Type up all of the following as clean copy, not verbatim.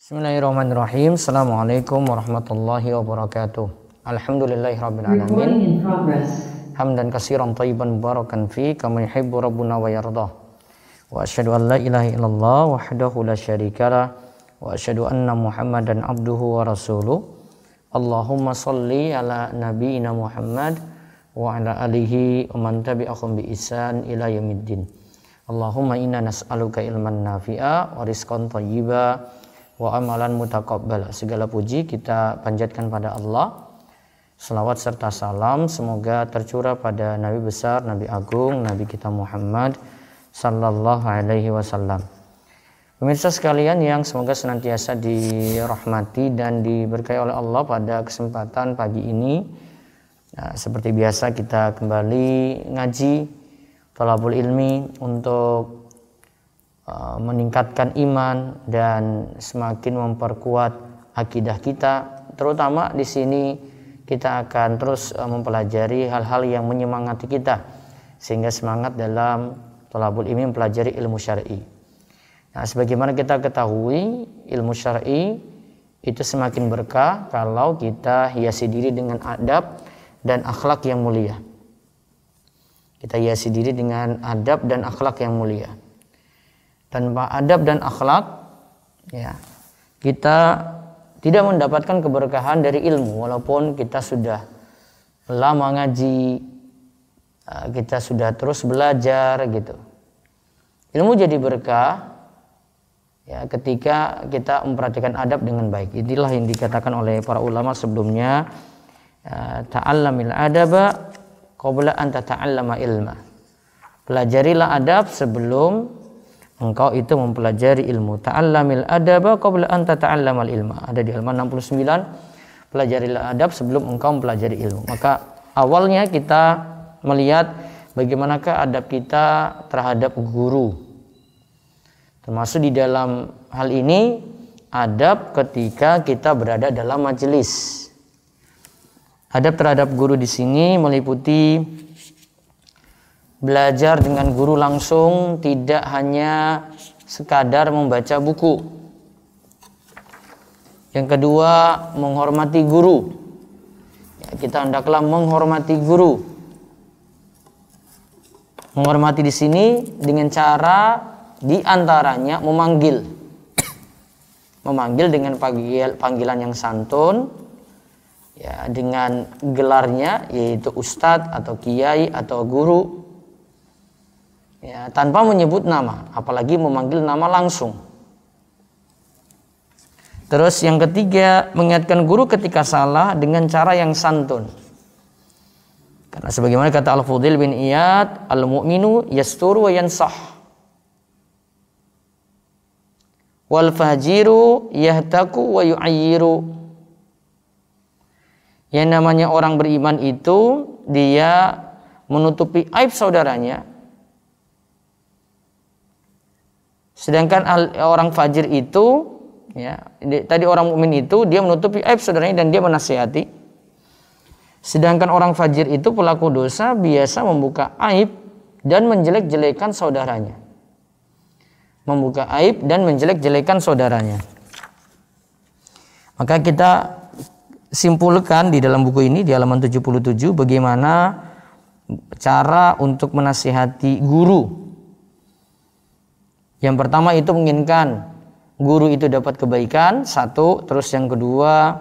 Bismillahirrahmanirrahim. Assalamualaikum warahmatullahi wabarakatuh. Alhamdulillahirabbil alamin. Hamdan katsiran thayyiban mubarakan fi kama yuhibbu rabbuna wa yardah. Wa asyhadu an la ilaha illallah wahdahu la syarikalah wa asyhadu anna Muhammadan abduhu wa rasuluh. Allahumma shalli ala nabiyyina Muhammad wa ala alihi wa man tabi'ahum bi ihsan ila yaumiddin. Allahumma inna nas'aluka ilman nafi'a wa rizqan thayyiba wa amalan mutaqabbal. Segala puji kita panjatkan pada Allah. Selawat serta salam semoga tercurah pada Nabi besar, Nabi agung, Nabi kita Muhammad sallallahu alaihi wasallam. Pemirsa sekalian yang semoga senantiasa dirahmati dan diberkahi oleh Allah, pada kesempatan pagi ini seperti biasa kita kembali ngaji thalabul ilmi untuk meningkatkan iman dan semakin memperkuat akidah kita. Terutama di sini kita akan terus mempelajari hal-hal yang menyemangati kita sehingga semangat dalam thalabul ilmi mempelajari ilmu syar'i. Nah, sebagaimana kita ketahui, ilmu syar'i itu semakin berkah kalau kita hiasi diri dengan adab dan akhlak yang mulia. Kita hiasi diri dengan adab dan akhlak yang mulia. Tanpa adab dan akhlak, ya, kita tidak mendapatkan keberkahan dari ilmu. Walaupun kita sudah lama ngaji, kita sudah terus belajar gitu. Ilmu jadi berkah ya ketika kita memperhatikan adab dengan baik. Inilah yang dikatakan oleh para ulama sebelumnya, ta'allamil adaba qabla an tata'allama ilma. Pelajarilah adab sebelum engkau itu mempelajari ilmu. Ta'allamil adaba qabla an tata'allamal ilma. Ada di halaman 69. Pelajarilah adab sebelum engkau mempelajari ilmu. Maka awalnya kita melihat bagaimanakah adab kita terhadap guru. Termasuk di dalam hal ini adab ketika kita berada dalam majelis. Adab terhadap guru di sini meliputi belajar dengan guru langsung, tidak hanya sekadar membaca buku. Yang kedua, menghormati guru. Ya, kita hendaklah menghormati guru. Menghormati di sini dengan cara diantaranya memanggil. Memanggil dengan panggilan yang santun, ya, dengan gelarnya yaitu ustadz atau kiai atau guru. Ya, tanpa menyebut nama, apalagi memanggil nama langsung. Terus yang ketiga, mengingatkan guru ketika salah dengan cara yang santun. Karena sebagaimana kata Al-Fudail bin Iyad, al-mu'minu yasturu wa yansah, wal fajiru yahtaku wa yu'ayyiru. Yang namanya orang beriman itu dia menutupi aib saudaranya. Sedangkan orang fajir itu, ya, tadi orang mukmin itu dia menutupi aib saudaranya dan dia menasihati. Sedangkan orang fajir itu pelaku dosa biasa membuka aib dan menjelek-jelekan saudaranya. Membuka aib dan menjelek-jelekan saudaranya. Maka kita simpulkan di dalam buku ini di halaman 77 bagaimana cara untuk menasihati guru. Yang pertama itu menginginkan guru itu dapat kebaikan, satu. Terus yang kedua,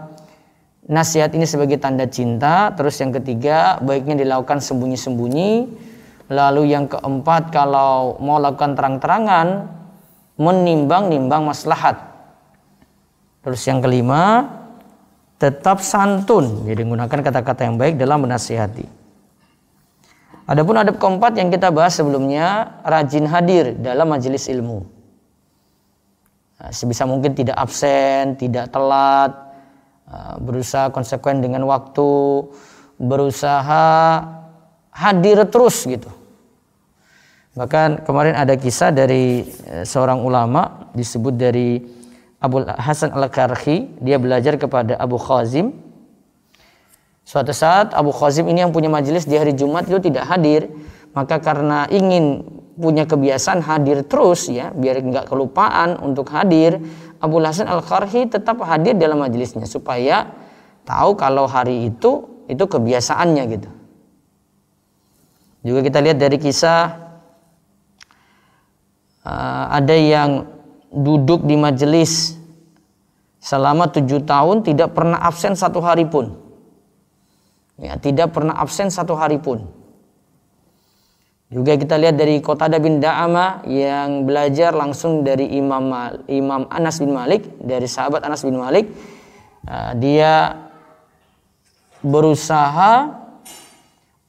nasihat ini sebagai tanda cinta. Terus yang ketiga, baiknya dilakukan sembunyi-sembunyi. Lalu yang keempat, kalau mau lakukan terang-terangan, menimbang-nimbang maslahat. Terus yang kelima, tetap santun, jadi gunakan kata-kata yang baik dalam menasihati. Adapun adab keempat yang kita bahas sebelumnya, rajin hadir dalam majelis ilmu. Nah, sebisa mungkin tidak absen, tidak telat, berusaha konsekuen dengan waktu, berusaha hadir terus gitu. Bahkan kemarin ada kisah dari seorang ulama, disebut dari Abul Hasan Al-Karhi. Dia belajar kepada Abu Khazim. Suatu saat Abu Khazim ini yang punya majelis di hari Jumat itu tidak hadir. Maka karena ingin punya kebiasaan hadir terus, ya, biar nggak kelupaan untuk hadir, Abul Hasan Al-Qarhi tetap hadir dalam majelisnya supaya tahu kalau hari itu kebiasaannya gitu. Juga kita lihat dari kisah ada yang duduk di majelis selama 7 tahun tidak pernah absen 1 hari pun. Ya, tidak pernah absen 1 hari pun. Juga kita lihat dari Qatadah bin Da'amah yang belajar langsung dari Imam Anas bin Malik, dari sahabat Anas bin Malik. Dia berusaha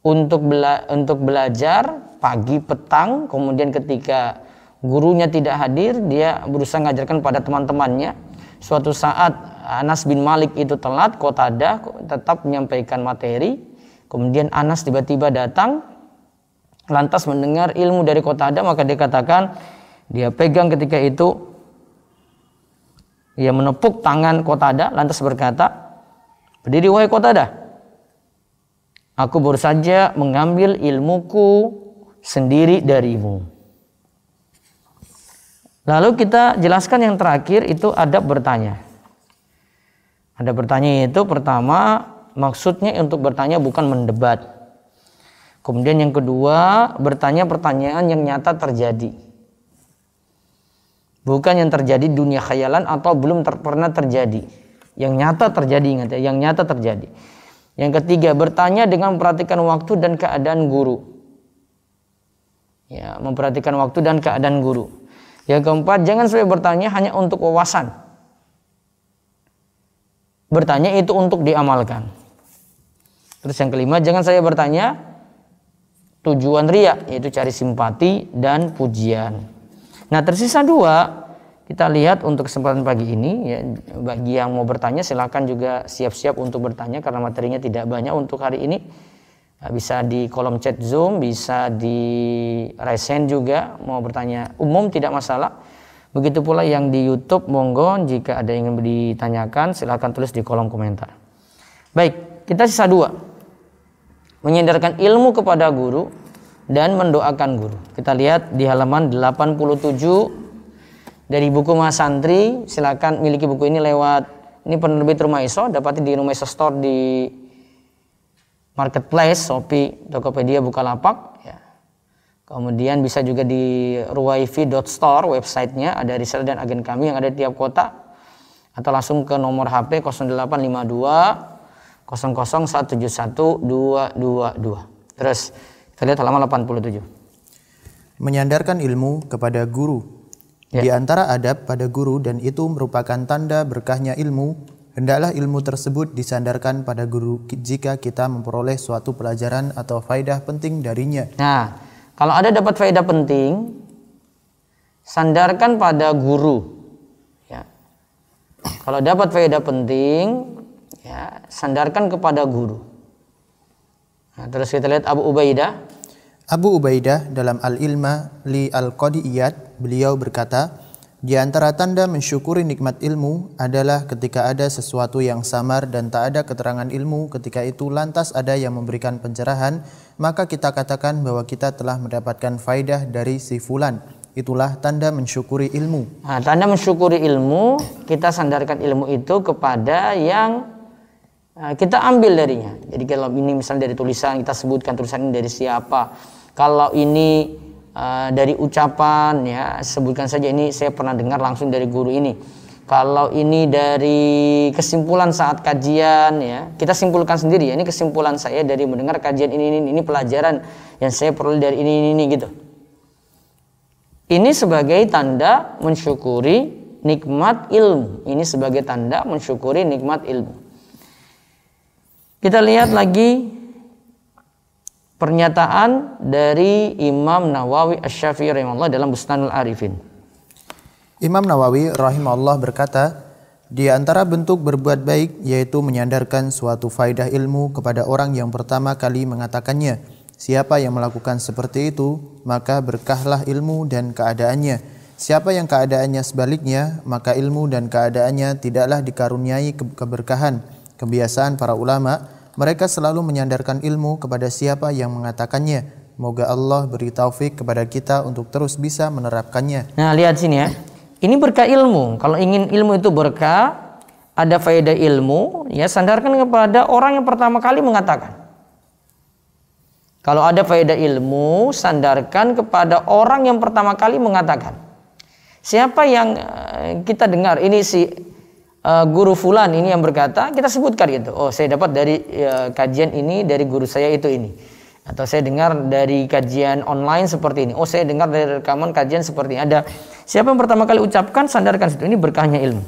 untuk belajar pagi, petang, kemudian ketika gurunya tidak hadir, dia berusaha mengajarkan pada teman-temannya. Suatu saat Anas bin Malik itu telat, Qatadah tetap menyampaikan materi. Kemudian Anas tiba-tiba datang, lantas mendengar ilmu dari Qatadah, maka dia katakan, dia pegang ketika itu, ia menepuk tangan Qatadah, lantas berkata, "Berdiri wahai Qatadah, aku baru saja mengambil ilmuku sendiri darimu." Lalu kita jelaskan yang terakhir itu adab bertanya. Adab bertanya itu pertama maksudnya untuk bertanya bukan mendebat. Kemudian yang kedua, bertanya pertanyaan yang nyata terjadi. Bukan yang terjadi dunia khayalan atau belum pernah terjadi. Yang nyata terjadi, ingat ya, yang nyata terjadi. Yang ketiga, bertanya dengan memperhatikan waktu dan keadaan guru. Ya, memperhatikan waktu dan keadaan guru. Yang keempat, jangan sampai bertanya hanya untuk wawasan. Bertanya itu untuk diamalkan. Terus yang kelima, jangan saya bertanya tujuan riya, yaitu cari simpati dan pujian. Nah, tersisa 2. Kita lihat untuk kesempatan pagi ini ya, bagi yang mau bertanya silakan juga siap-siap untuk bertanya karena materinya tidak banyak untuk hari ini. Bisa di kolom chat Zoom, bisa di raise hand juga, mau bertanya umum tidak masalah. Begitu pula yang di YouTube, monggo jika ada yang ingin ditanyakan silakan tulis di kolom komentar. Baik, kita sisa 2. Menyandarkan ilmu kepada guru dan mendoakan guru. Kita lihat di halaman 87 dari buku Mas Santri. Silakan miliki buku ini lewat, ini penerbit Rumaiso, dapati di Rumaiso Store di Marketplace, Shopee, Tokopedia, Bukalapak ya. Kemudian bisa juga di ruwaifi.store websitenya, ada reseller dan agen kami yang ada di tiap kota, atau langsung ke nomor HP 0852 00171222. Terus kita lihat halaman 87. Menyandarkan ilmu kepada guru. Ya. Di antara adab pada guru dan itu merupakan tanda berkahnya ilmu, hendaklah ilmu tersebut disandarkan pada guru jika kita memperoleh suatu pelajaran atau faedah penting darinya. Nah, kalau ada dapat faedah penting, sandarkan pada guru. Ya. Kalau dapat faedah penting, ya, sandarkan kepada guru. Nah, terus kita lihat Abu Ubaidah. Abu Ubaidah dalam Al-Ilma li Al-Qadiyat, beliau berkata, di antara tanda mensyukuri nikmat ilmu adalah ketika ada sesuatu yang samar dan tak ada keterangan ilmu, ketika itu lantas ada yang memberikan pencerahan, maka kita katakan bahwa kita telah mendapatkan faedah dari si fulan. Itulah tanda mensyukuri ilmu. Nah, tanda mensyukuri ilmu, kita sandarkan ilmu itu kepada yang kita ambil darinya. Jadi kalau ini misalnya dari tulisan, kita sebutkan tulisan ini dari siapa. Kalau ini dari ucapan, ya sebutkan saja ini saya pernah dengar langsung dari guru ini. Kalau ini dari kesimpulan saat kajian, ya kita simpulkan sendiri. Ya, ini kesimpulan saya dari mendengar kajian ini pelajaran yang saya peroleh dari ini gitu. Ini sebagai tanda mensyukuri nikmat ilmu. Ini sebagai tanda mensyukuri nikmat ilmu. Kita lihat lagi pernyataan dari Imam Nawawi Asy-Syafi'i rahimahullah dalam Bustanul Arifin. Imam Nawawi rahimahullah berkata, di antara bentuk berbuat baik yaitu menyandarkan suatu faedah ilmu kepada orang yang pertama kali mengatakannya. Siapa yang melakukan seperti itu, maka berkahlah ilmu dan keadaannya. Siapa yang keadaannya sebaliknya, maka ilmu dan keadaannya tidaklah dikaruniai keberkahan. Kebiasaan para ulama, mereka selalu menyandarkan ilmu kepada siapa yang mengatakannya. Moga Allah beri taufik kepada kita untuk terus bisa menerapkannya. Nah, lihat sini ya. Ini berkah ilmu. Kalau ingin ilmu itu berkah, ada faedah ilmu, ya sandarkan kepada orang yang pertama kali mengatakan. Kalau ada faedah ilmu, sandarkan kepada orang yang pertama kali mengatakan. Siapa yang kita dengar, ini si guru fulan ini yang berkata, kita sebutkan itu. Oh, saya dapat dari kajian ini, dari guru saya itu ini. Atau saya dengar dari kajian online seperti ini. Oh, saya dengar dari rekaman kajian seperti ini. Ada siapa yang pertama kali ucapkan, sandarkan situ. Ini berkahnya ilmu.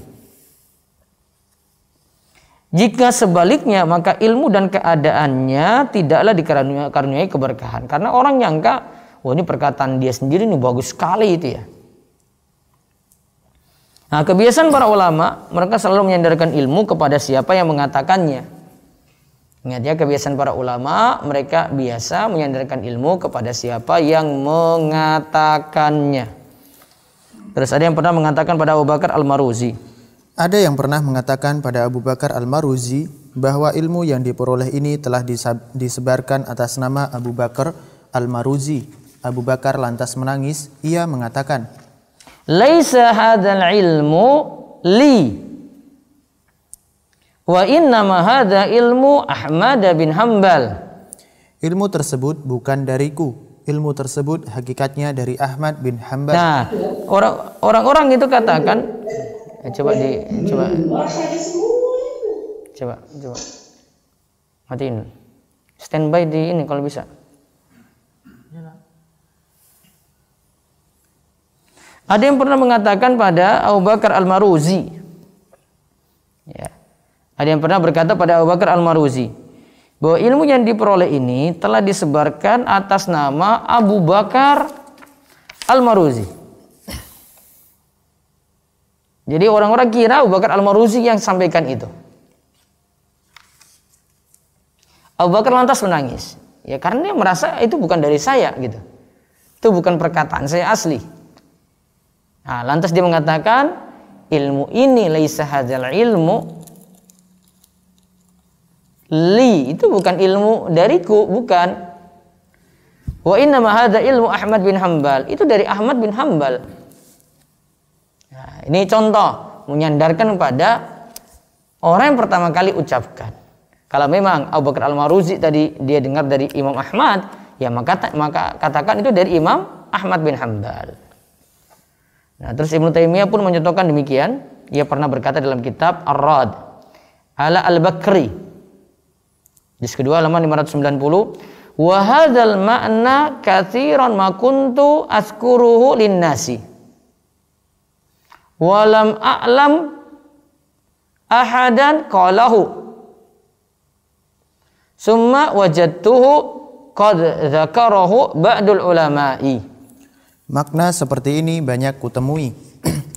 Jika sebaliknya, maka ilmu dan keadaannya tidaklah dikaruniai keberkahan. Karena orang nyangka, oh ini perkataan dia sendiri ini bagus sekali itu ya. Nah, kebiasaan para ulama, mereka selalu menyandarkan ilmu kepada siapa yang mengatakannya. Ingat ya, kebiasaan para ulama, mereka biasa menyandarkan ilmu kepada siapa yang mengatakannya. Terus ada yang pernah mengatakan pada Abu Bakar Al-Maruzi. Ada yang pernah mengatakan pada Abu Bakar Al-Maruzi bahwa ilmu yang diperoleh ini telah disebarkan atas nama Abu Bakar Al-Maruzi. Abu Bakar lantas menangis. Ia mengatakan, "Laisa hadzal ilmu li, wa innama hadza ilmu Ahmad bin Hanbal." Ilmu tersebut bukan dariku. Ilmu tersebut hakikatnya dari Ahmad bin Hanbal. Nah, orang-orang itu katakan, coba matiin, standby di ini kalau bisa. Ada yang pernah mengatakan pada Abu Bakar Al-Maruzi, ya, ada yang pernah berkata pada Abu Bakar Al-Maruzi bahwa ilmu yang diperoleh ini telah disebarkan atas nama Abu Bakar Al-Maruzi. Jadi orang-orang kira Abu Bakar Al-Maruzi yang sampaikan itu. Abu Bakar lantas menangis. Ya karena dia merasa itu bukan dari saya gitu. Itu bukan perkataan saya asli. Nah, lantas dia mengatakan ilmu ini laisa hadzal ilmu li, itu bukan ilmu dariku, bukan. Wa inna ma hadza ilmu Ahmad bin Hanbal, itu dari Ahmad bin Hanbal. Nah, ini contoh menyandarkan kepada orang yang pertama kali ucapkan. Kalau memang Abu Bakar Al-Maruzi tadi dia dengar dari Imam Ahmad, ya maka katakan itu dari Imam Ahmad bin Hanbal. Nah, terus Ibnu Taimiyah pun menyontohkan demikian. Ia pernah berkata dalam kitab Ar-Rad ala Al-Bakri, juz kedua halaman 590, wa hadzal ma'na katsiran ma kuntu azkuruhu lin-nasi wa lam a'lam ahadan qalahu summa wajadtuhu qad dzakarahu ba'dul ulama'i. Makna seperti ini banyak kutemui.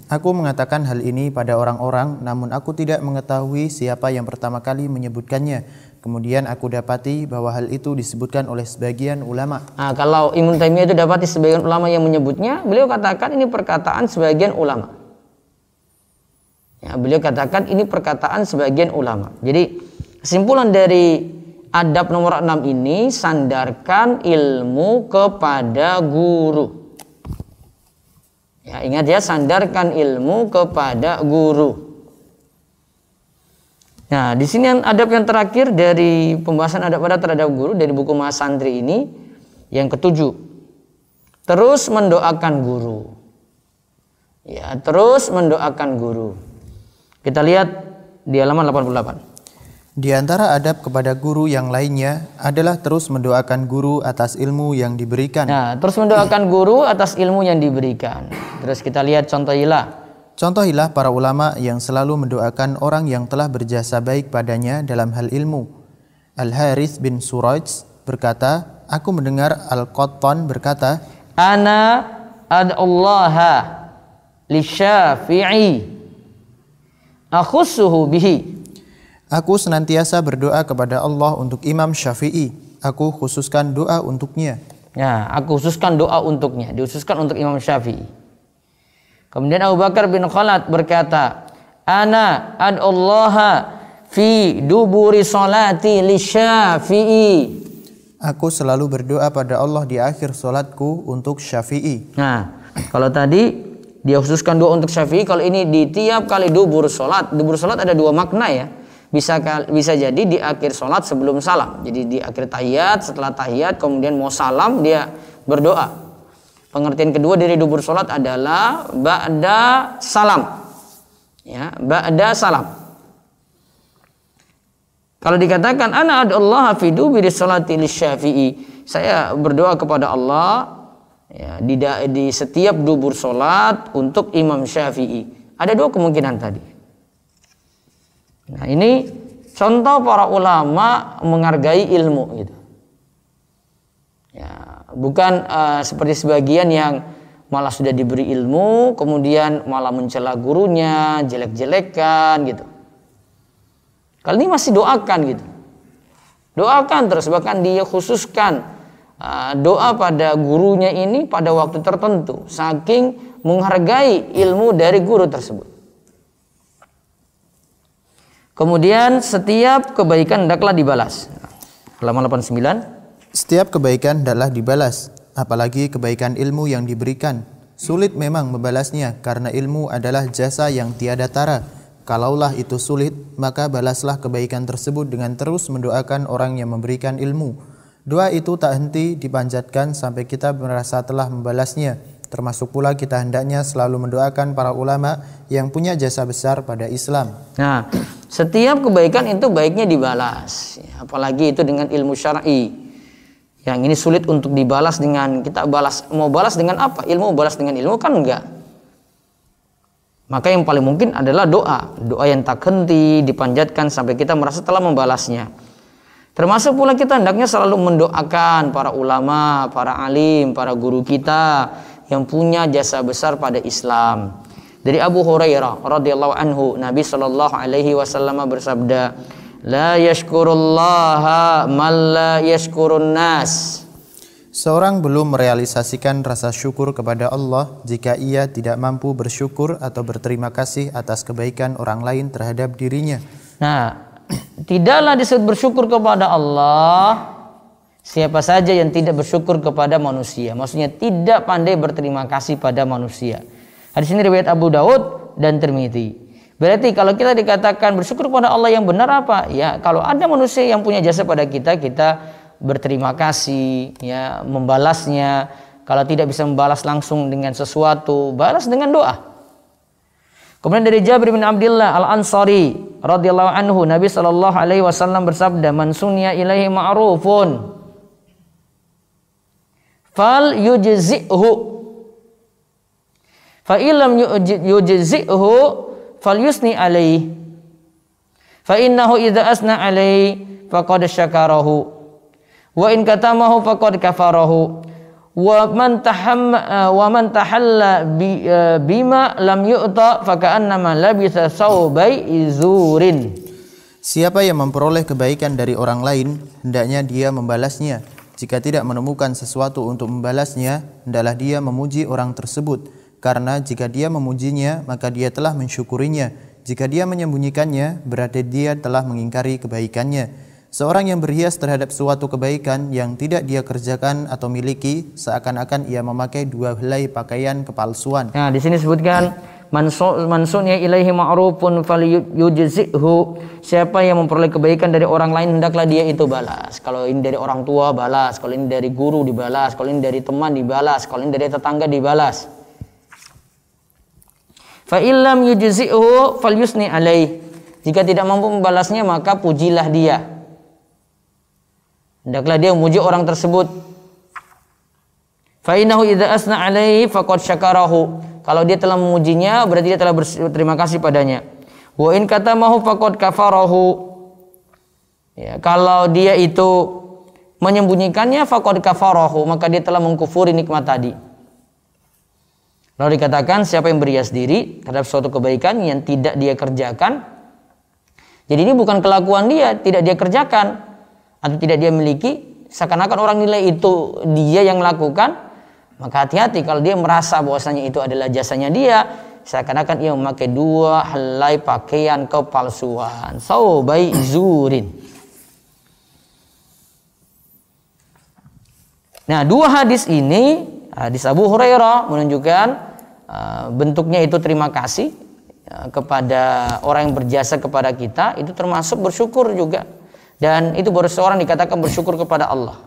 Aku mengatakan hal ini pada orang-orang, namun aku tidak mengetahui siapa yang pertama kali menyebutkannya. Kemudian aku dapati bahwa hal itu disebutkan oleh sebagian ulama. Nah, kalau Ibnu Taimiyah itu dapati sebagian ulama yang menyebutnya, beliau katakan ini perkataan sebagian ulama. Ya, beliau katakan ini perkataan sebagian ulama. Jadi kesimpulan dari adab nomor 6 ini, sandarkan ilmu kepada guru. Ya, ingat ya, sandarkan ilmu kepada guru. Nah, di sini adab yang terakhir dari pembahasan adab-adab terhadap guru dari buku Mas Santri ini, yang ketujuh, terus mendoakan guru. Ya, terus mendoakan guru. Kita lihat di halaman 88. Di antara adab kepada guru yang lainnya adalah terus mendoakan guru atas ilmu yang diberikan. Nah, terus mendoakan guru atas ilmu yang diberikan. Terus kita lihat contohilah. Contohilah para ulama yang selalu mendoakan orang yang telah berjasa baik padanya dalam hal ilmu. Al-Harith bin Suraj berkata, aku mendengar Al-Qattan berkata, Ana ad'ullaha li Syafi'i akhussuhu bihi. Aku senantiasa berdoa kepada Allah untuk Imam Syafi'i. Aku khususkan doa untuknya. Ya, aku khususkan doa untuknya. Dikhususkan untuk Imam Syafi'i. Kemudian Abu Bakar bin Khalad berkata, Ana ad'ullaha fi duburi salati li Syafi'i. Aku selalu berdoa pada Allah di akhir salatku untuk Syafi'i. Nah, kalau tadi Dia khususkan doa untuk Syafi'i. Kalau ini di tiap kali dubur sholat. Dubur sholat ada dua makna ya. Bisa jadi di akhir sholat sebelum salam. Jadi di akhir tahiyat, setelah tahiyat, kemudian mau salam dia berdoa. Pengertian kedua dari dubur sholat adalah ba'da salam. Ya, ba'da salam. Kalau dikatakan ana ad'ullaha fi duburi sholati lisyafi'i, saya berdoa kepada Allah ya, di setiap dubur sholat untuk Imam Syafi'i. Ada dua kemungkinan tadi. Nah, ini contoh para ulama menghargai ilmu gitu. Ya, bukan seperti sebagian yang malah sudah diberi ilmu kemudian malah mencela gurunya, jelek-jelekan gitu. Kali ini masih doakan gitu. Doakan terus, bahkan dia khususkan doa pada gurunya ini pada waktu tertentu saking menghargai ilmu dari guru tersebut. Kemudian setiap kebaikan hendaklah dibalas. Halaman 89. Setiap kebaikan hendaklah dibalas, apalagi kebaikan ilmu yang diberikan. Sulit memang membalasnya karena ilmu adalah jasa yang tiada tara. Kalaulah itu sulit, maka balaslah kebaikan tersebut dengan terus mendoakan orang yang memberikan ilmu. Doa itu tak henti dipanjatkan sampai kita merasa telah membalasnya. Termasuk pula kita hendaknya selalu mendoakan para ulama yang punya jasa besar pada Islam. Nah, setiap kebaikan itu baiknya dibalas, apalagi itu dengan ilmu syar'i. Yang ini sulit untuk dibalas dengan kita balas. Mau balas dengan apa? Ilmu balas dengan ilmu kan enggak. Maka yang paling mungkin adalah doa. Doa yang tak henti dipanjatkan sampai kita merasa telah membalasnya. Termasuk pula kita hendaknya selalu mendoakan para ulama, para alim, para guru kita yang punya jasa besar pada Islam. Dari Abu Hurairah radhiyallahu anhu, Nabi sallallahu alaihi wasallam bersabda, "La yashkurullaha man la yashkurun nas." Seorang belum merealisasikan rasa syukur kepada Allah jika ia tidak mampu bersyukur atau berterima kasih atas kebaikan orang lain terhadap dirinya. Nah, tidaklah disebut bersyukur kepada Allah siapa saja yang tidak bersyukur kepada manusia. Maksudnya tidak pandai berterima kasih pada manusia. Hadis ini riwayat Abu Daud dan Tirmidzi. Berarti kalau kita dikatakan bersyukur kepada Allah yang benar apa? Ya, kalau ada manusia yang punya jasa pada kita, kita berterima kasih, ya, membalasnya. Kalau tidak bisa membalas langsung dengan sesuatu, balas dengan doa. Kemudian dari Jabir bin Abdullah Al-Ansari radhiyallahu anhu, Nabi sallallahu alaihi wasallam bersabda, "Man sunya ilaihi ma'rufun fal yujzi'hu fa illam yujzi'hu fal yusni alaihi fa innahu idza asna alaihi faqad syakarahu wa in katamahu faqad kafarahu wa man tahalla bima lam yu'ta faka'annama labisa saubai izurin." Siapa yang memperoleh kebaikan dari orang lain, hendaknya dia membalasnya. Jika tidak menemukan sesuatu untuk membalasnya, hendaklah dia memuji orang tersebut. Karena jika dia memujinya, maka dia telah mensyukurinya. Jika dia menyembunyikannya, berarti dia telah mengingkari kebaikannya. Seorang yang berhias terhadap suatu kebaikan yang tidak dia kerjakan atau miliki, seakan-akan ia memakai dua helai pakaian kepalsuan. Nah, di sini sebutkan mansunya ilaihi ma'rufun falyujzi'hu. Siapa yang memperoleh kebaikan dari orang lain, hendaklah dia itu balas. Kalau ini dari orang tua, balas. Kalau ini dari guru, dibalas. Kalau ini dari teman, dibalas. Kalau ini dari tetangga, dibalas. Fa illam yujzi'hu falyusni alaih. Jika tidak mampu membalasnya, maka pujilah dia. Hendaklah dia memuji orang tersebut. Fa innahu idza asna alaihi faqad syakarahu. Kalau dia telah memujinya, berarti dia telah berterima kasih padanya. Wa in katamahu faqad kafarahu. Ya, kalau dia itu menyembunyikannya, faqad kafarahu, maka dia telah mengkufuri nikmat tadi. Lalu dikatakan siapa yang berhias diri terhadap suatu kebaikan yang tidak dia kerjakan. Jadi ini bukan kelakuan dia, tidak dia kerjakan atau tidak dia miliki, seakan-akan orang nilai itu dia yang lakukan. Maka hati-hati kalau dia merasa bahwasanya itu adalah jasanya dia, seakan-akan ia memakai dua helai pakaian kepalsuan. Saubai zurin. Nah, dua hadis ini, hadis Abu Hurairah menunjukkan bentuknya itu terima kasih kepada orang yang berjasa kepada kita, itu termasuk bersyukur juga. Dan itu baru seorang dikatakan bersyukur kepada Allah.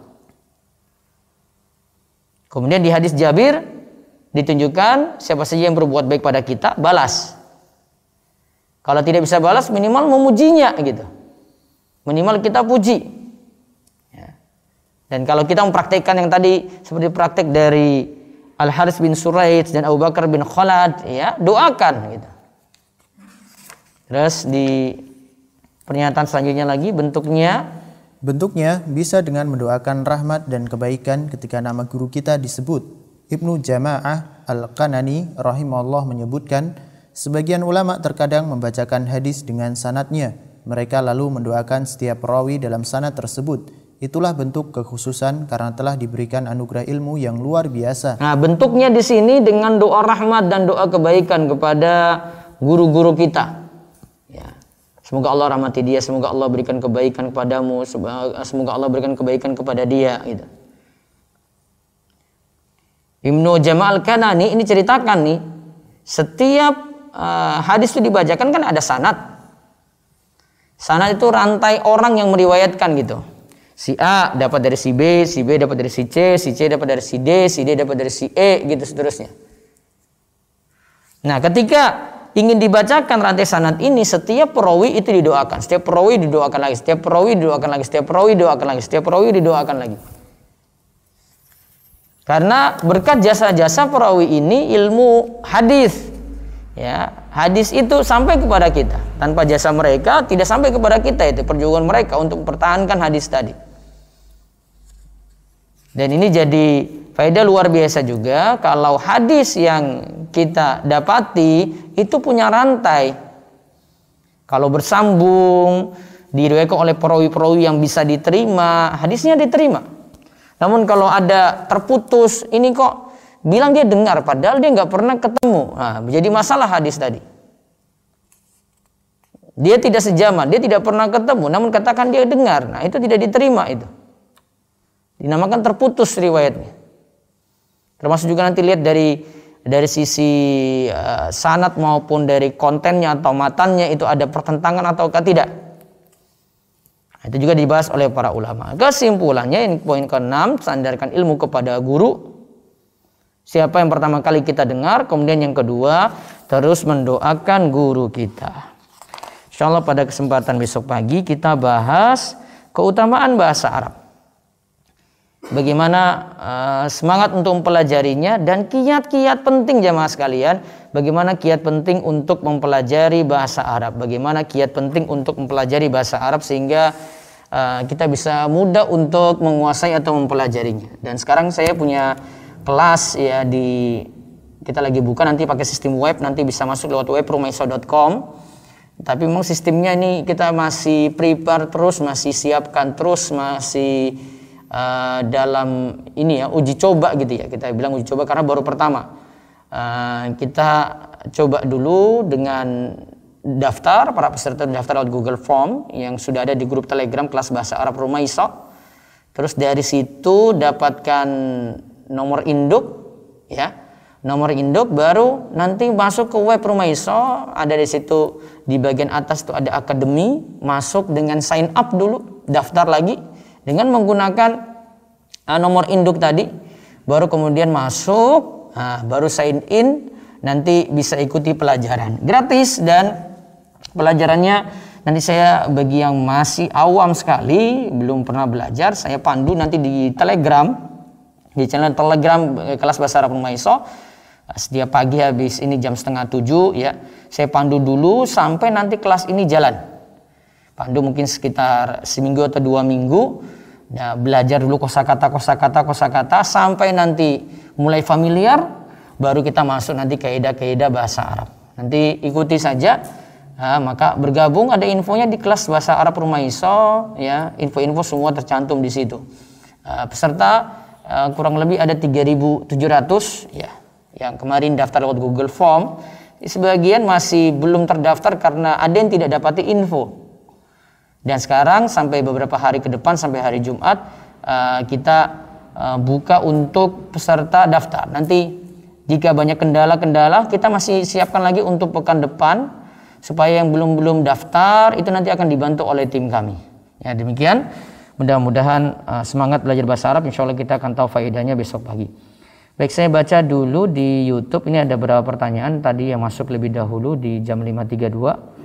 Kemudian di hadis Jabir ditunjukkan siapa saja yang berbuat baik pada kita, balas. Kalau tidak bisa balas, minimal memujinya gitu. Minimal kita puji. Ya. Dan kalau kita mempraktekkan yang tadi seperti praktek dari Al-Haris bin Suraid dan Abu Bakar bin Khalad, ya, doakan gitu. Terus di pernyataan selanjutnya lagi bentuknya bisa dengan mendoakan rahmat dan kebaikan ketika nama guru kita disebut. Ibnu Jama'ah Al-Qanani rahimahullah menyebutkan, sebagian ulama terkadang membacakan hadis dengan sanadnya. Mereka lalu mendoakan setiap perawi dalam sanad tersebut. Itulah bentuk kekhususan karena telah diberikan anugerah ilmu yang luar biasa. Nah, bentuknya di sini dengan doa rahmat dan doa kebaikan kepada guru-guru kita. Ya. Semoga Allah rahmati dia, semoga Allah berikan kebaikan kepadamu, semoga Allah berikan kebaikan kepada dia gitu. Ibnu Jama'ah Al-Qanani ini ceritakan nih, setiap hadis itu dibacakan kan ada sanad. Sanad itu rantai orang yang meriwayatkan gitu. Si A dapat dari si B dapat dari si C dapat dari si D dapat dari si E gitu seterusnya. Nah, ketika ingin dibacakan rantai sanad ini, setiap perawi itu didoakan, setiap perawi didoakan lagi, setiap perawi didoakan lagi, setiap perawi didoakan lagi, setiap perawi didoakan lagi. Karena berkat jasa-jasa perawi ini ilmu hadis, ya, hadis itu sampai kepada kita. Tanpa jasa mereka tidak sampai kepada kita, itu perjuangan mereka untuk mempertahankan hadis tadi. Dan ini jadi faedah luar biasa juga kalau hadis yang kita dapati itu punya rantai. Kalau bersambung, diriwayatkan oleh perawi-perawi yang bisa diterima, hadisnya diterima. Namun kalau ada terputus, ini kok bilang dia dengar padahal dia nggak pernah ketemu. Nah, menjadi masalah hadis tadi. Dia tidak sejaman, dia tidak pernah ketemu, namun katakan dia dengar. Nah, itu tidak diterima itu. Dinamakan terputus riwayatnya. Termasuk juga nanti lihat dari sisi sanad maupun dari kontennya atau matannya itu ada pertentangan ataukah tidak. Nah, itu juga dibahas oleh para ulama. Kesimpulannya ini poin ke-6, sandarkan ilmu kepada guru. Siapa yang pertama kali kita dengar, kemudian yang kedua terus mendoakan guru kita. Insyaallah pada kesempatan besok pagi kita bahas keutamaan bahasa Arab. Bagaimana semangat untuk mempelajarinya dan kiat-kiat penting jamaah sekalian. Bagaimana kiat penting untuk mempelajari bahasa Arab. Bagaimana kiat penting untuk mempelajari bahasa Arab sehingga kita bisa mudah untuk menguasai atau mempelajarinya. Dan sekarang saya punya kelas ya kita lagi buka nanti pakai sistem web, nanti bisa masuk lewat web rumaiso.com. Tapi memang sistemnya ini kita masih prepare terus, masih siapkan terus, masih dalam ini ya uji coba gitu ya, kita bilang uji coba karena baru pertama. Kita coba dulu dengan daftar, para peserta daftar lewat Google Form yang sudah ada di grup Telegram kelas bahasa Arab Rumaiso. Terus dari situ dapatkan nomor induk ya. Nomor induk baru nanti masuk ke web Rumaiso, ada di situ di bagian atas tuh ada akademi, masuk dengan sign up dulu, daftar lagi dengan menggunakan nomor induk tadi, baru kemudian masuk, baru sign in, nanti bisa ikuti pelajaran gratis. Dan pelajarannya nanti saya bagi yang masih awam sekali, belum pernah belajar, saya pandu nanti di Telegram, di channel Telegram kelas bahasa Arab Rumaiso. Setiap pagi habis ini jam 6:30 ya, saya pandu dulu sampai nanti kelas ini jalan. Pandu mungkin sekitar seminggu atau 2 minggu. Ya, belajar dulu kosakata sampai nanti mulai familiar, baru kita masuk nanti kaidah-kaidah bahasa Arab. Nanti ikuti saja. Maka bergabung, ada infonya di kelas bahasa Arab Rumaiso ya, info-info semua tercantum di situ. Peserta kurang lebih ada 3.700 ya. Yang kemarin daftar lewat Google Form, sebagian masih belum terdaftar karena ada yang tidak dapati info. Dan sekarang sampai beberapa hari ke depan, sampai hari Jumat, kita buka untuk peserta daftar. Nanti Jika banyak kendala-kendala, kita masih siapkan lagi untuk pekan depan, supaya yang belum daftar itu nanti akan dibantu oleh tim kami. Ya, demikian. Mudah-mudahan semangat belajar bahasa Arab. Insya Allah kita akan tahu faedahnya besok pagi. Baik, saya baca dulu di YouTube. Ini ada beberapa pertanyaan tadi yang masuk lebih dahulu di jam 5.32.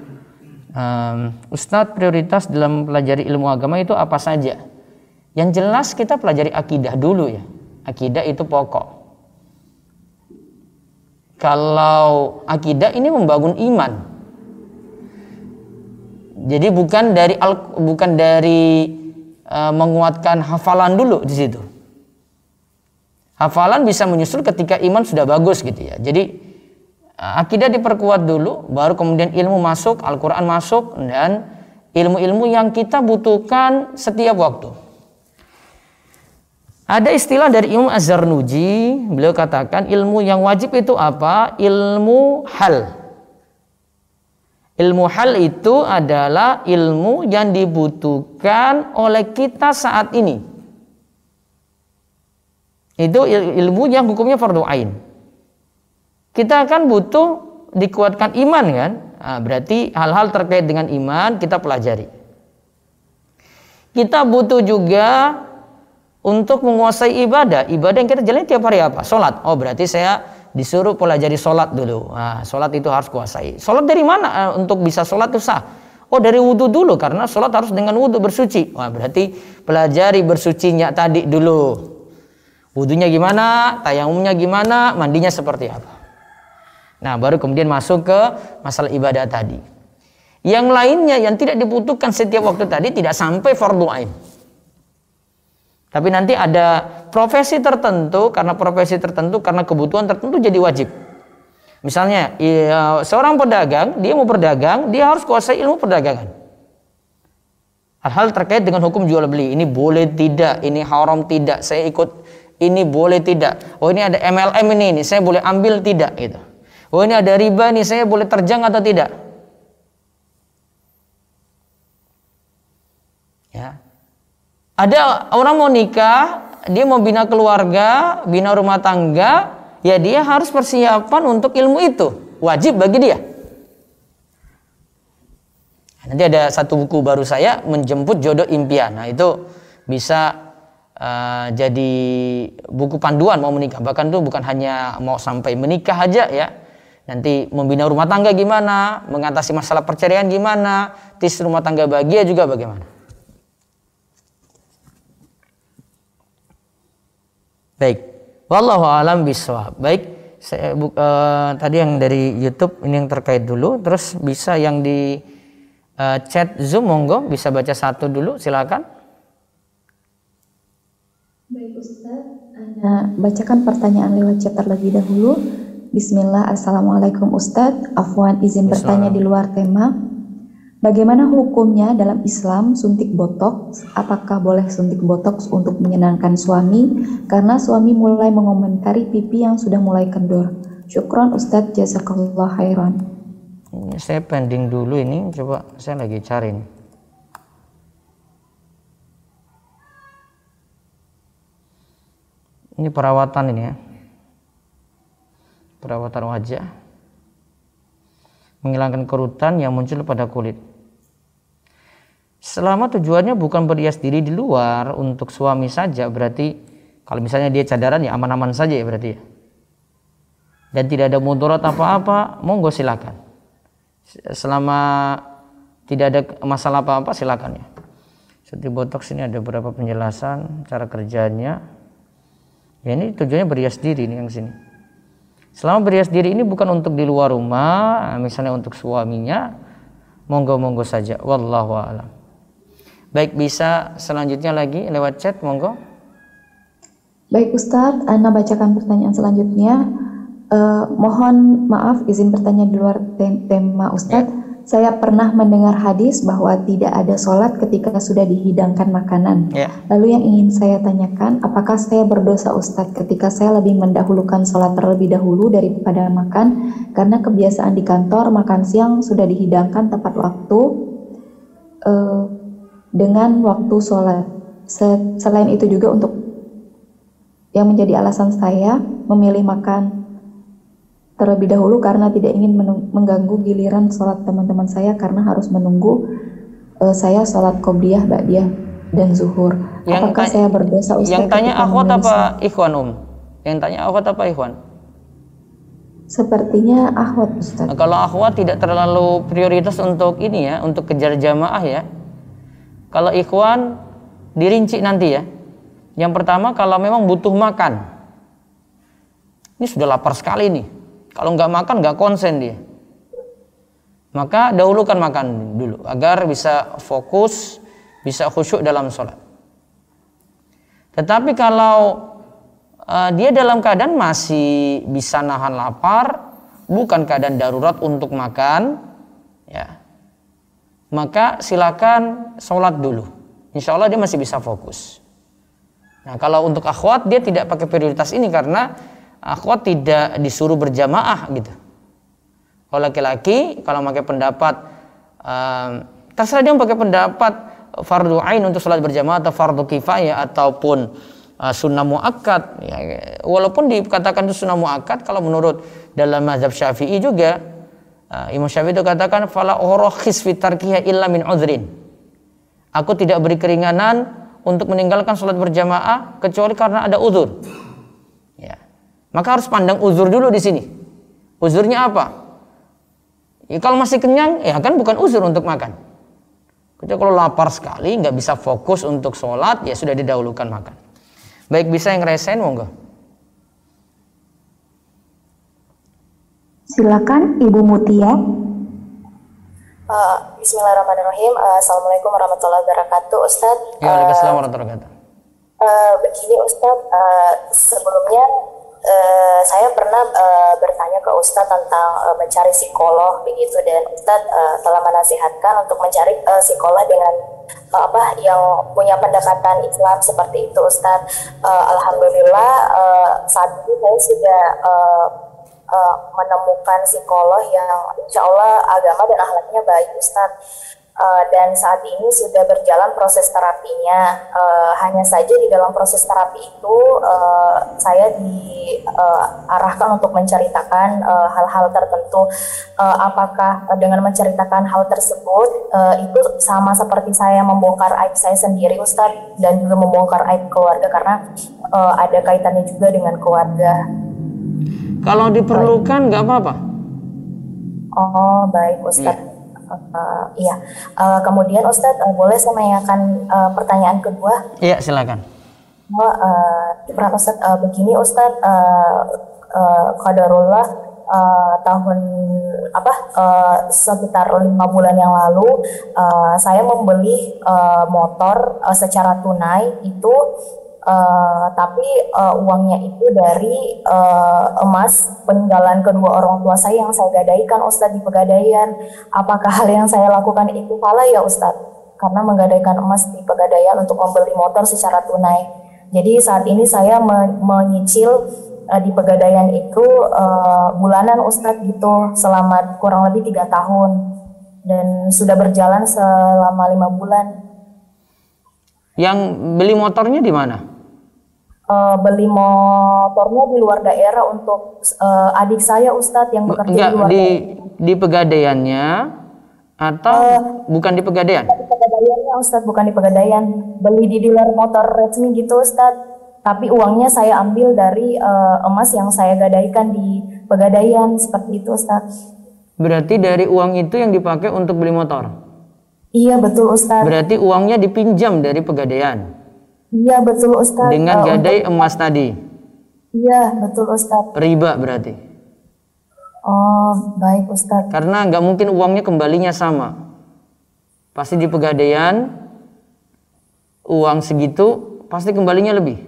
Ustadz, prioritas dalam pelajari ilmu agama itu apa saja? Yang jelas kita pelajari akidah dulu ya. Akidah itu pokok. Kalau akidah ini membangun iman. Jadi bukan dari menguatkan hafalan dulu di situ. Hafalan bisa menyusul ketika iman sudah bagus gitu ya. Jadi akidah diperkuat dulu, baru kemudian ilmu masuk, Al-Quran masuk, dan ilmu-ilmu yang kita butuhkan setiap waktu. Ada istilah dari Imam Az-Zarnuji, beliau katakan ilmu yang wajib itu apa? Ilmu hal. Ilmu hal itu adalah ilmu yang dibutuhkan oleh kita saat ini. Itu ilmu yang hukumnya fardu ain. Kita akan butuh dikuatkan iman kan? Nah, berarti hal-hal terkait dengan iman kita pelajari. Kita butuh juga untuk menguasai ibadah. Ibadah yang kita jalani tiap hari apa? Sholat. Oh, berarti saya disuruh pelajari sholat dulu. Nah, sholat itu harus kuasai. Sholat dari mana untuk bisa sholat itu sah? Oh, dari wudhu dulu, karena sholat harus dengan wudhu bersuci. Wah, berarti pelajari bersucinya tadi dulu. Wudhunya gimana, tayamumnya gimana, mandinya seperti apa. Nah, baru kemudian masuk ke masalah ibadah tadi. Yang lainnya yang tidak dibutuhkan setiap waktu tadi tidak sampai fardu ain. Tapi nanti ada profesi tertentu, karena kebutuhan tertentu jadi wajib. Misalnya seorang pedagang, dia mau berdagang, dia harus kuasai ilmu perdagangan. Hal-hal terkait dengan hukum jual beli, ini boleh tidak, ini haram tidak, saya ikut, ini boleh tidak. Oh, ini ada MLM ini saya boleh ambil tidak gitu. Oh, ini ada riba nih, saya boleh terjang atau tidak. Ya. Ada orang mau nikah, dia mau bina keluarga, bina rumah tangga, ya dia harus persiapan untuk ilmu itu. Wajib bagi dia. Nanti ada satu buku baru saya, Menjemput Jodoh Impian. Nah, itu bisa jadi buku panduan mau menikah. Bahkan itu bukan hanya mau sampai menikah aja ya. Nanti membina rumah tangga gimana, mengatasi masalah perceraian gimana, tips rumah tangga bahagia juga bagaimana. Baik, wallahu alam bishawab. Baik, saya tadi yang dari YouTube ini yang terkait dulu, terus bisa yang di chat Zoom, monggo bisa baca satu dulu, silakan. Baik Ustaz, Anda bacakan pertanyaan lewat chat terlebih dahulu. Bismillah, Assalamualaikum Ustaz. Afwan, izin bertanya di luar tema. Bagaimana hukumnya dalam Islam suntik botox? Apakah boleh suntik botox untuk menyenangkan suami? Karena suami mulai mengomentari pipi yang sudah mulai kendor. Syukron Ustadz, jazakallah khairan. Ini saya pending dulu ini, coba saya lagi cari nih. Ini perawatan ini ya. Perawatan wajah. Menghilangkan kerutan yang muncul pada kulit. Selama tujuannya bukan berhias diri di luar untuk suami saja, berarti kalau misalnya dia cadaran ya aman-aman saja ya berarti ya. Dan tidak ada mudarat apa-apa, monggo silakan. Selama tidak ada masalah apa-apa silakan ya. Seperti botox ini ada beberapa penjelasan cara kerjanya. Ya, ini tujuannya berhias diri nih yang sini. Selama berhias diri ini bukan untuk di luar rumah, misalnya untuk suaminya, monggo-monggo saja. Wallahu a'lam. Baik, bisa selanjutnya lagi lewat chat, monggo. Baik Ustadz, Ana bacakan pertanyaan selanjutnya. Mohon maaf izin bertanya di luar tema Ustadz. Saya pernah mendengar hadis bahwa tidak ada sholat ketika sudah dihidangkan makanan. Lalu yang ingin saya tanyakan, apakah saya berdosa Ustadz ketika saya lebih mendahulukan sholat terlebih dahulu daripada makan? Karena kebiasaan di kantor makan siang sudah dihidangkan tepat waktu dengan waktu sholat. Selain itu juga untuk yang menjadi alasan saya memilih makan terlebih dahulu karena tidak ingin mengganggu giliran sholat teman-teman saya karena harus menunggu saya sholat qobliyah, ba'diyah, dan zuhur. Apakah saya berdosa, Ustaz? Yang tanya akhwat apa ikhwan, Yang tanya akhwat apa ikhwan? Sepertinya akhwat, Ustaz. Nah, kalau akhwat tidak terlalu prioritas untuk ini ya, untuk kejar jamaah ya. Kalau ikhwan dirinci nanti ya. Yang pertama, kalau memang butuh makan. Ini sudah lapar sekali nih. Kalau nggak makan nggak konsen dia. Maka dahulukan makan dulu agar bisa fokus, bisa khusyuk dalam sholat. Tetapi kalau dia dalam keadaan masih bisa nahan lapar, bukan keadaan darurat untuk makan, ya, maka silakan sholat dulu. Insya Allah dia masih bisa fokus. Nah, kalau untuk akhwat dia tidak pakai prioritas ini karena akhwat tidak disuruh berjamaah gitu. Kalau laki-laki kalau pakai pendapat terserah dia pakai pendapat fardu ain untuk sholat berjamaah atau fardu kifayah ataupun sunnah muakkad ya, walaupun dikatakan itu sunnah muakkad, kalau menurut dalam mazhab Syafi'i juga Imam Syafi'i itu katakan fala urakhis fi tarkiha illa min udhrin. Aku tidak beri keringanan untuk meninggalkan sholat berjamaah kecuali karena ada uzur. Ya. Maka harus pandang uzur dulu di sini. Uzurnya apa? Ya, kalau masih kenyang, ya kan bukan uzur untuk makan. Kecuali kalau lapar sekali, nggak bisa fokus untuk sholat, ya sudah didahulukan makan. Baik, bisa yang resign, monggo. Silakan Ibu Mutia. Bismillahirrahmanirrahim. Assalamualaikum warahmatullahi wabarakatuh, Ustadz. Waalaikumsalam warahmatullahi wabarakatuh. Begini Ustadz, sebelumnya saya pernah bertanya ke Ustadz tentang mencari psikolog begitu, dan Ustadz telah menasihatkan untuk mencari psikolog dengan yang punya pendekatan Islam seperti itu, Ustadz. Alhamdulillah saat ini saya sudah menemukan psikolog yang insya Allah agama dan akhlaknya baik, Ustadz. Dan saat ini sudah berjalan proses terapinya. Hanya saja di dalam proses terapi itu saya diarahkan untuk menceritakan hal-hal tertentu. Apakah dengan menceritakan hal tersebut itu sama seperti saya membongkar aib saya sendiri, Ustadz, dan juga membongkar aib keluarga karena ada kaitannya juga dengan keluarga. Kalau diperlukan nggak apa-apa. Oh, baik Ustadz. Iya. Kemudian Ustadz, boleh saya menanyakan pertanyaan kedua? Iya, silakan. Ustadz, begini Ustadz, qadarullah tahun sekitar 5 bulan yang lalu saya membeli motor secara tunai itu. Tapi uangnya itu dari emas peninggalan kedua orang tua saya yang saya gadaikan, Ustadz, di Pegadaian. Apakah hal yang saya lakukan itu salah ya, Ustadz? Karena menggadaikan emas di Pegadaian untuk membeli motor secara tunai. Jadi saat ini saya menyicil di Pegadaian itu bulanan, Ustadz, gitu, selama kurang lebih 3 tahun. Dan sudah berjalan selama 5 bulan. Yang beli motornya di mana? Beli motornya di luar daerah untuk adik saya, Ustadz, yang bekerja di luar daerah. Di Pegadaiannya atau bukan di Pegadaian? Di Pegadaiannya, Ustadz, bukan di Pegadaian. Beli di dealer motor resmi gitu, Ustadz. Tapi uangnya saya ambil dari emas yang saya gadaikan di Pegadaian, seperti itu, Ustadz. Berarti dari uang itu yang dipakai untuk beli motor? Iya, betul, Ustadz. Berarti uangnya dipinjam dari Pegadaian? Iya, betul, Ustadz. Dengan gadai emas tadi? Iya, betul, Ustadz. Riba berarti? Oh, baik, Ustadz. Karena nggak mungkin uangnya kembalinya sama. Pasti di Pegadaian uang segitu pasti kembalinya lebih.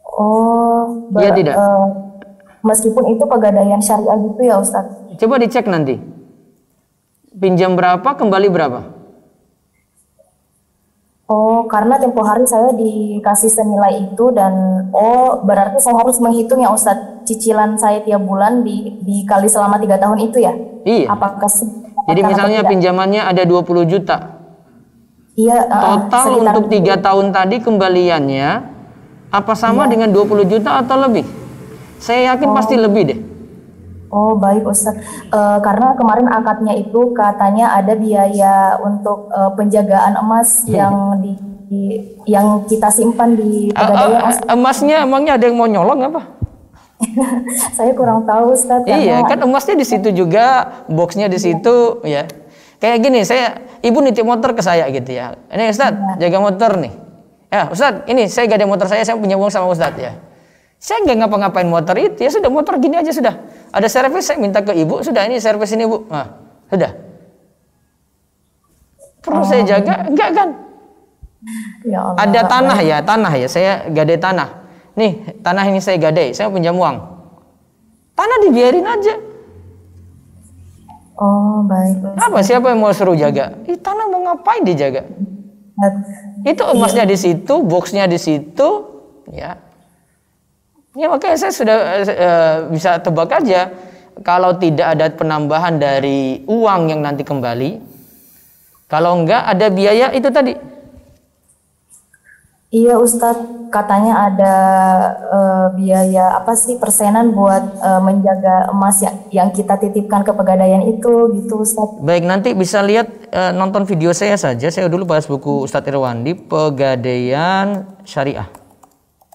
Oh, iya tidak? Meskipun itu Pegadaian syariah gitu ya, Ustadz? Coba dicek nanti. Pinjam berapa, kembali berapa? Oh, karena tempo hari saya dikasih senilai itu dan berarti saya harus menghitung ya, Ustadz, cicilan saya tiap bulan dikali selama 3 tahun itu ya? Iya. Apakah jadi misalnya pinjamannya ada 20 juta. Iya. Total untuk 3 tahun tadi kembaliannya apa sama dengan 20 juta atau lebih? Saya yakin pasti lebih deh. Oh baik Ustadz, karena kemarin akadnya itu katanya ada biaya untuk penjagaan emas yang kita simpan di Pegadaian. Emasnya emangnya ada yang mau nyolong apa? Saya kurang tahu Ustadz. Iya, kan emasnya di situ juga, boxnya di situ, ya. Kayak gini, ibu nitip motor ke saya gitu ya. Ini Ustadz, jaga motor nih. Ya Ustadz, ini saya gak ada motor saya punya uang sama Ustadz ya. Saya nggak ngapa-ngapain motor itu, ya sudah motor gini aja sudah. Ada servis saya minta ke ibu, sudah ini servis ini bu, nah, sudah. Perlu saya jaga, enggak kan? Ya Allah, ada tanah ya, saya gadai tanah. Nih tanah ini saya gadai, saya pinjam uang. Tanah dibiarin aja. Oh baik. Apa siapa yang mau suruh jaga? Tanah mau ngapain dijaga? Itu emasnya di situ, boxnya di situ, ya. Ya makanya saya sudah bisa tebak aja kalau tidak ada penambahan dari uang yang nanti kembali, kalau enggak ada biaya itu tadi. Iya Ustadz, katanya ada biaya apa sih persenan buat menjaga emas yang kita titipkan ke Pegadaian itu gitu Ustadz. Baik, nanti bisa lihat nonton video saya saja. Saya dulu bahas buku Ustadz Irwandi Pegadaian Syariah.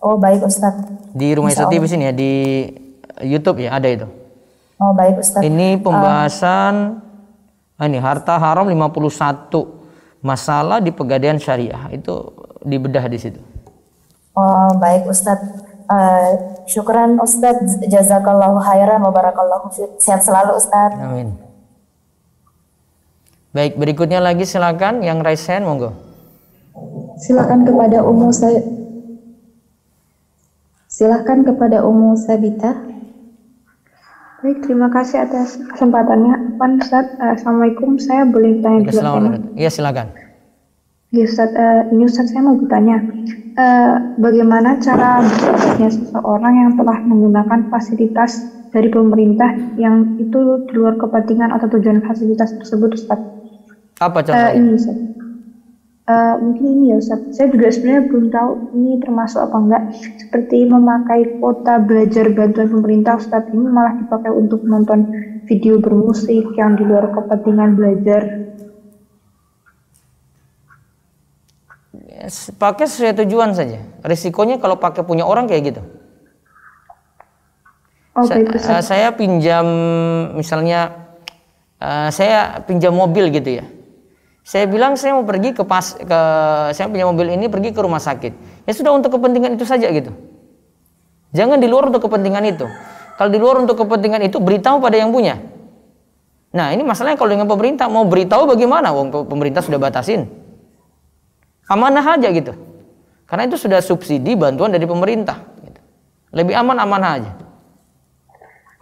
Oh baik Ustadz. Di Rumah Isa TV sini ya, di YouTube ya ada itu. Oh baik Ustadz. Ini pembahasan ini harta haram 51 masalah di Pegadaian Syariah, itu dibedah di situ. Oh baik Ustadz. Syukran Ustadz, jazakallahu khairan wa barakallahu fiik. Sehat selalu Ustadz. Amin. Baik, berikutnya lagi silakan yang raise hand monggo. Silakan kepada Ummu Sabita. Baik, terima kasih atas kesempatannya. Pak Ustadz, Assalamualaikum. Saya boleh bertanya dulu? Iya, silakan. Ya Ustadz, ini Ustadz saya mau bertanya, bagaimana cara bertobatnya seseorang yang telah menggunakan fasilitas dari pemerintah yang itu di luar kepentingan atau tujuan fasilitas tersebut Ustadz? Apa contohnya? Ini Ustadz. Mungkin ini ya Ustadz, saya juga sebenarnya belum tahu ini termasuk apa enggak, seperti memakai kuota belajar bantuan pemerintah Ustadz, ini malah dipakai untuk menonton video bermusik yang di luar kepentingan belajar. Pakai sesuai tujuan saja, risikonya kalau pakai punya orang kayak gitu. Saya pinjam misalnya, saya pinjam mobil gitu ya. Saya bilang saya mau pergi saya punya mobil ini pergi ke rumah sakit. Ya sudah untuk kepentingan itu saja gitu. Jangan di luar untuk kepentingan itu. Kalau di luar untuk kepentingan itu beritahu pada yang punya. Nah ini masalahnya kalau dengan pemerintah mau beritahu bagaimana? Wong pemerintah sudah batasin. Amanah aja gitu. Karena itu sudah subsidi bantuan dari pemerintah. Gitu. Lebih aman aja.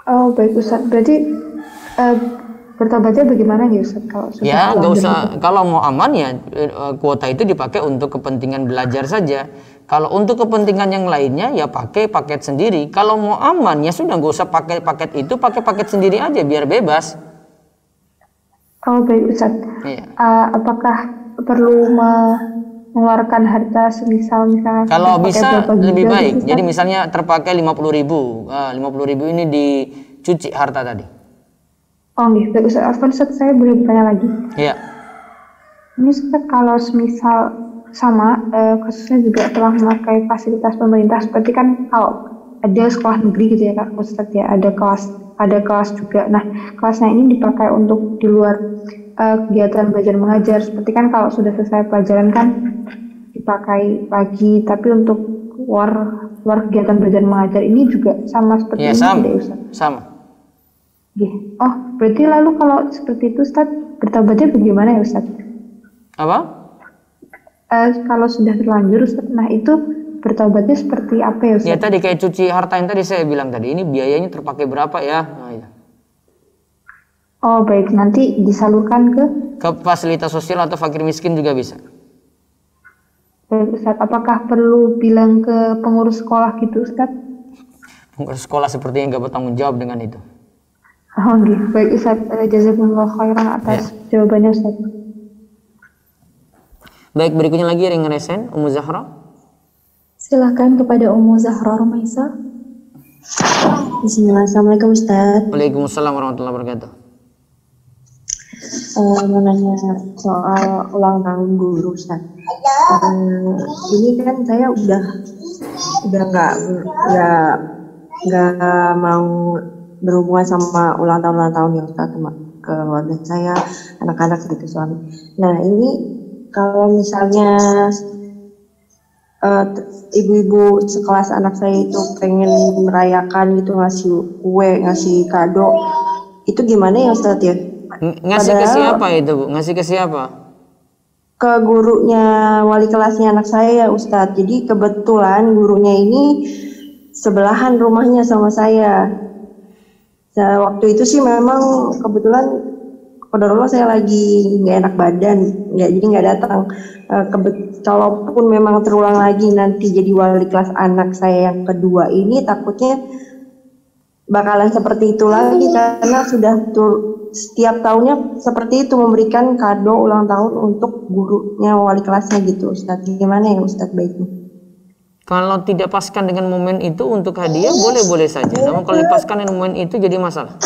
Oh baik Ustadz. Berarti bertobatnya bagaimana ya Ustaz? Ya nggak usah, kalau mau aman ya kuota itu dipakai untuk kepentingan belajar saja. Kalau untuk kepentingan yang lainnya ya pakai paket sendiri. Kalau mau aman ya sudah nggak usah pakai paket itu, pakai paket sendiri aja biar bebas. Oh baik Ustaz. Iya. Apakah perlu mengeluarkan harta semisal misalnya? Kalau bisa lebih baik. Jadi misalnya terpakai 50.000, 50.000 ini dicuci harta tadi. Oh gitu, Ustaz. Ustaz, saya boleh bertanya lagi? Iya. Ini Ustaz, kalau semisal sama kasusnya juga telah memakai fasilitas pemerintah, seperti kan kalau ada sekolah negeri gitu ya Kak Ustaz ya, ada kelas juga. Nah, kelasnya ini dipakai untuk di luar kegiatan belajar mengajar, seperti kan kalau sudah selesai pelajaran kan dipakai lagi, tapi untuk luar kegiatan belajar mengajar ini juga sama seperti ini tidak Ustaz? Sama. Oh, berarti lalu kalau seperti itu Ustaz, bertobatnya bagaimana ya Ustaz? Apa? Kalau sudah terlanjur Ustaz, nah itu bertobatnya seperti apa ya Ustaz? Ya tadi kayak cuci harta yang tadi saya bilang tadi, ini biayanya terpakai berapa ya? Nah, ya. Oh baik, nanti disalurkan ke fasilitas sosial atau fakir miskin juga bisa. Baik Ustaz, apakah perlu bilang ke pengurus sekolah gitu Ustaz? Pengurus sekolah sepertinya nggak bertanggung jawab dengan itu. Oh gitu, baik Ustaz, jazakumullah khairan atas jawabannya Ustaz. Baik, berikutnya lagi yang ngeresen, Ummu Zahra. Silakan kepada Ummu Zahra Rumaisa. Bismillah. Assalamualaikum Ustaz. Waalaikumsalam warahmatullahi wabarakatuh. Mau nanya soal ulang tahun guru Ustaz. Ini kan saya udah nggak mau berhubungan sama ulang tahun ya Ustaz, sama keluarga saya, anak-anak gitu suami. Nah ini kalau misalnya ibu-ibu sekelas anak saya itu pengen merayakan gitu, ngasih kue, ngasih kado, itu gimana ya Ustaz ya? Ngasih ke siapa itu Bu? Ngasih ke siapa? Ke gurunya, wali kelasnya anak saya ya Ustaz. Jadi kebetulan gurunya ini sebelahan rumahnya sama saya. Nah, waktu itu sih memang kebetulan qadarullah saya lagi nggak enak badan, jadi nggak datang. Kalaupun memang terulang lagi nanti jadi wali kelas anak saya yang kedua ini, takutnya bakalan seperti itu lagi karena sudah setiap tahunnya seperti itu, memberikan kado ulang tahun untuk gurunya wali kelasnya gitu Ustaz. Gimana ya Ustaz baiknya? Kalau tidak paskan dengan momen itu untuk hadiah boleh-boleh saja. Namun kalau dipaskan dengan momen itu jadi masalah.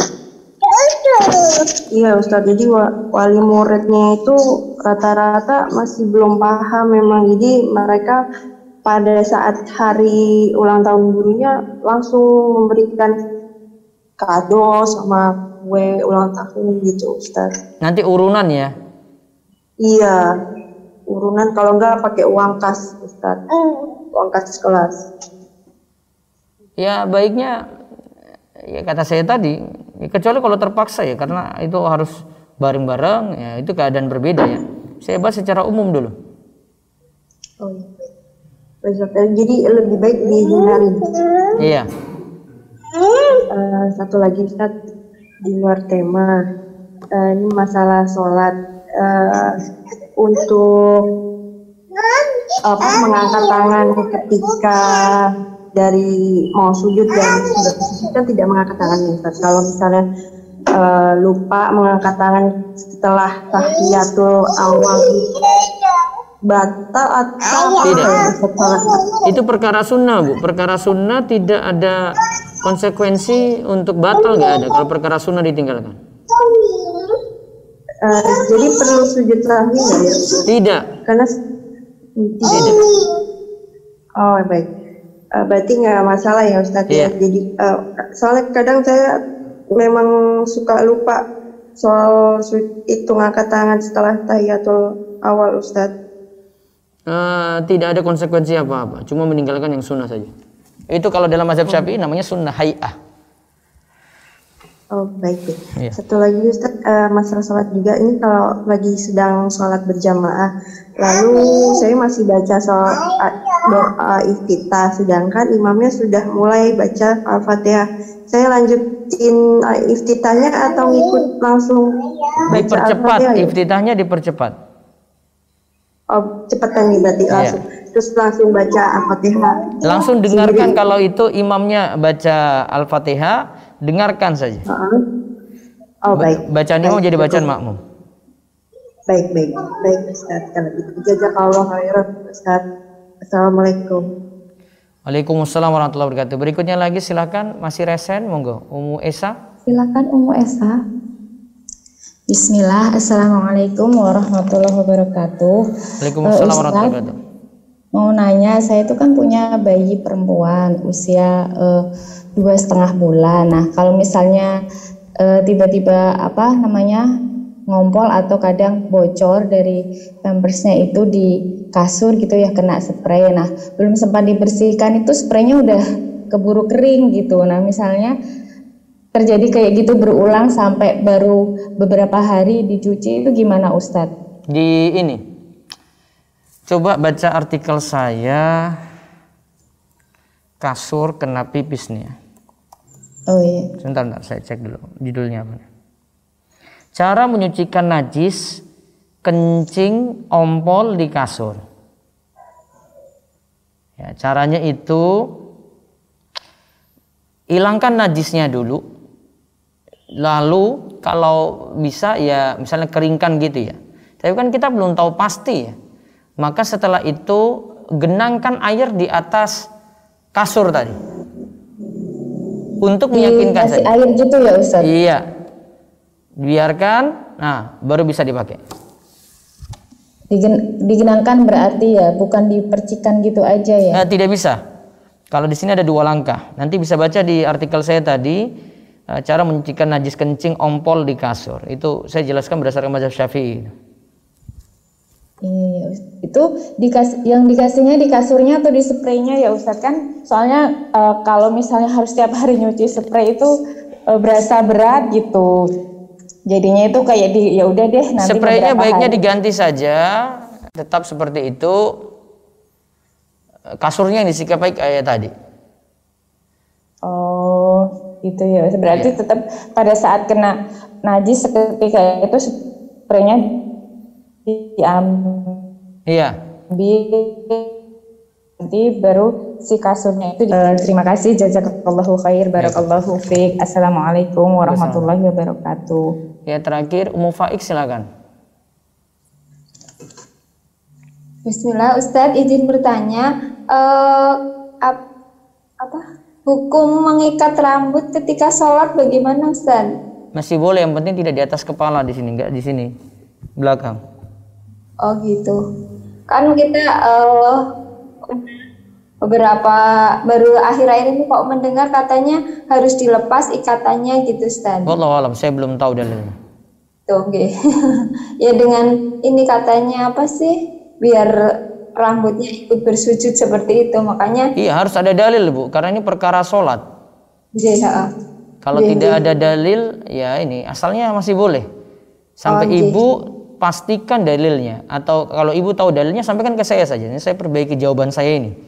Iya Ustaz, jadi wali muridnya itu rata-rata masih belum paham memang. Jadi mereka pada saat hari ulang tahun gurunya langsung memberikan kado sama kue ulang tahun gitu Ustaz. Nanti urunan ya? Iya, urunan, kalau enggak pakai uang kas Ustaz, uang kas kelas. Ya baiknya, ya kata saya tadi, ya, kecuali kalau terpaksa ya, karena itu harus bareng-bareng, ya itu keadaan berbeda ya. Saya bahas secara umum dulu. Oh iya. Ustaz, jadi lebih baik dihindari. Iya. Satu lagi Ustaz, di luar tema, ini masalah sholat. Untuk mengangkat tangan ketika dari mau sujud dan sudah sujud kan tidak mengangkat tangannya Ustaz. Kalau misalnya lupa mengangkat tangan setelah tahiyatul awal batal atau tidak? Itu perkara sunnah Bu. Perkara sunnah tidak ada konsekuensi untuk batal, nggak ada kalau perkara sunnah ditinggalkan. Jadi perlu sujud sahwi nggak ya? Tidak. Karena tidak. Oh baik. Berarti nggak masalah ya Ustadz ya. Jadi soalnya kadang saya memang suka lupa soal itu ngangkat tangan setelah tahiyatul awal Ustadz. Tidak ada konsekuensi apa-apa, cuma meninggalkan yang sunnah saja. Itu kalau dalam mazhab Syafi'i namanya sunnah hay'ah. Oh baik. Iya. Satu lagi Ustaz, masalah sholat juga, ini kalau lagi sedang sholat berjamaah, lalu saya masih baca soal doa iftitah, sedangkan imamnya sudah mulai baca Al-Fatihah. Saya lanjutin iftitahnya atau ngikut langsung baca Dipercepat, Al-Fatihah? iftitahnya dipercepat. Oh cepetan nih berarti langsung. Terus langsung baca Al-Fatihah. Langsung dengarkan kalau itu imamnya baca Al-Fatihah, dengarkan saja. Oh baik. Bacaan imam jadi bacaan makmum. Baik Ustaz. Kalau gitu jazakallahu khairan Ustaz. Assalamualaikum. Waalaikumsalam warahmatullahi wabarakatuh. Berikutnya lagi silakan, masih resen, monggo Ummu Esa. Silakan Ummu Esa. Bismillah, Assalamualaikum warahmatullahi wabarakatuh. Waalaikumsalam warahmatullahi wabarakatuh. Mau nanya, saya itu kan punya bayi perempuan usia 2,5 bulan. Nah, kalau misalnya tiba-tiba ngompol atau kadang bocor dari pampersnya itu di kasur gitu ya, kena spray. Nah, belum sempat dibersihkan itu spraynya udah keburu kering gitu. Nah, misalnya terjadi kayak gitu berulang sampai baru beberapa hari dicuci, itu gimana Ustadz? Coba baca artikel saya, kasur kena pipis nih ya. Oh iya. Sebentar, saya cek dulu judulnya apa. Cara menyucikan najis kencing ompol di kasur. Ya, caranya itu hilangkan najisnya dulu, lalu kalau bisa ya misalnya keringkan gitu ya. Tapi kan kita belum tahu pasti ya. Maka setelah itu genangkan air di atas kasur tadi. untuk meyakinkan dikasih saja. air gitu ya Ustaz? Iya, biarkan, nah baru bisa dipakai. Digenangkan berarti ya, bukan dipercikan gitu aja ya? Tidak bisa. Kalau di sini ada 2 langkah. Nanti bisa baca di artikel saya tadi, cara menyucikan najis kencing ompol di kasur. Itu saya jelaskan berdasarkan mazhab Syafi'i. Iya, itu yang dikasihnya di kasurnya atau di spraynya ya Ustaz kan? Soalnya kalau misalnya harus setiap hari nyuci spray itu berasa berat gitu. Jadinya itu kayak ya udah deh nanti. Spraynya baiknya diganti saja, tetap seperti itu. Kasurnya yang disikat baik kayak tadi. Oh, itu ya. Berarti tetap pada saat kena najis seketika itu spraynya diambil. Iya. Nanti baru si kasurnya itu. Terima kasih, jazakallahu khair, barakallahu fiik. Assalamualaikum warahmatullahi wabarakatuh. Ya, terakhir Ummu Faik silakan. Bismillah, Ustadz izin bertanya, hukum mengikat rambut ketika sholat bagaimana Ustadz? Masih boleh, yang penting tidak di atas kepala di sini, enggak di sini, belakang. Oh gitu. Kan kita beberapa baru akhir-akhir ini kok mendengar katanya harus dilepas ikatannya gitu Ustaz. Wallahu alam, saya belum tahu dalilnya. Tuh, okay. Ya dengan ini katanya apa sih? Biar rambutnya ikut bersujud seperti itu, makanya. Iya, harus ada dalil Bu, karena ini perkara sholat. Iya. Kalau tidak ada dalil, ya ini asalnya masih boleh. Sampai ibu pastikan dalilnya, atau kalau ibu tahu dalilnya sampaikan ke saya saja. Ini saya perbaiki jawaban saya ini.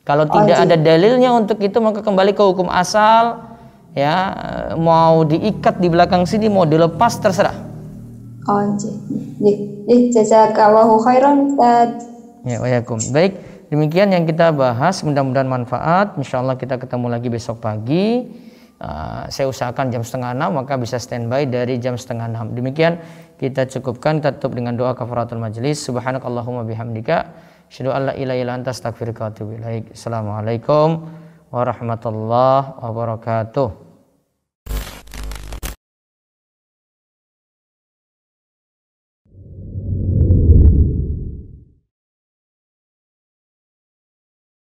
Kalau tidak ada dalilnya untuk itu, maka kembali ke hukum asal, ya, mau diikat di belakang sini, mau dilepas terserah. Jazakallahu khairan Ustaz. Ya, wayakum. Baik, demikian yang kita bahas, mudah-mudahan manfaat. Insyaallah kita ketemu lagi besok pagi. Saya usahakan jam 5:30, maka bisa standby dari jam 5:30. Demikian kita cukupkan, kita tutup dengan doa kafaratul majelis. Subhanakallahumma bihamdika, asyhadu an la ilaha illa anta, astaghfiruka wa atubu ilaik. Assalamualaikum warahmatullahi wabarakatuh.